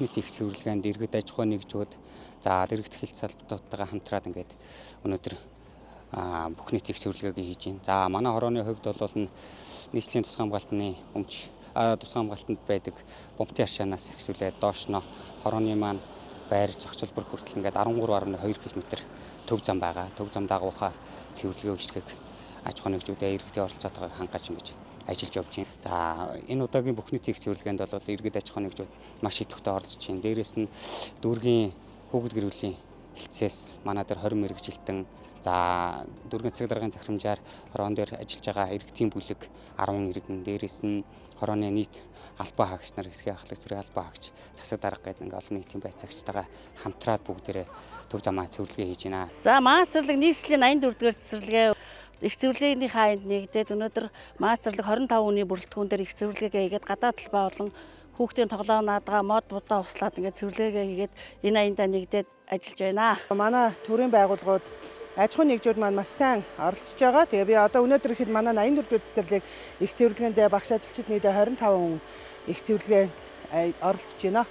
бүх нийтийн их цэвэрлэгээнд иргэд аж ахуйн нэгжүүд за дэргэд хэлц салбартуудтайгаа хамтраад ингээд өнөөдөр бүх нийтийн их цэвэрлэгээ хийж байна. За манай хорооны хувьд бол нийслэлийн тусгай хамгаалтны өмч тусгай хамгаалтанд байдаг бомтын аршаанаас эхлүүлээд доошно хорооны маань байр зохицуулбар хүртэл ингээд 13.2 км төв зам байгаа. Төв зам дагуухаа цэвэрлэгээ үйлчлэгийг аж ахуйн нэгжүүдээ иргэдийн оролцоотойгоо хангаж ингэж ажиллаж явж байна. За энэ удаагийн бүх нийтийн их цэвэрлэгээнд бол иргэд аж ахуйн нэгжүүд маш идэвхтэй оролцож байна. Дээрээс нь дүүргийн хүүхэд гэр бүлийн хэлтсээс манай дээр 20 мэрэгжилтэн за дүүргийн засаг даргын захирамжаар хорон дээр ажиллаж байгаа иргэдийн бүлэг 10 иргэн дээрээс нь хорооны нийт албаа хаагч нар хэсгийн ахлах төрийн албаа хаагч засаг дарга гэдэг ингээ олон нийтийн байцаагчтайгаа хамтраад бүгдээрээ төв замаа цэвэрлэгээ хийж байна. За маа цэцэрлэг нийслэлийн 84-р цэцэрлэгээ их цэвэрлэгийн хаанд нэгдээд өнөөдөр маа цэцэрлэг 25 хүний бүрэлдэхүүн дээр их цэвэрлэгээ хийгээд гадаад талбай болон хүүхдийн тоглоом наадгаа мод будаа услаад ингээд цэвэрлэгээ хийгээд энэ аяндаа нэгдээд ажиллаж байна. Манай төрийн байгууллагууд аж ахуйн нэгжүүд маань маш сайн оролцож байгаа. Тэгээ би одоо өнөөдөр ихэд манай 84-р цэцэрлэг их цэвэрлэгээнд багш ажилчид нийтээ 25 хүн их цэвэрлэгээнд оролцож байна.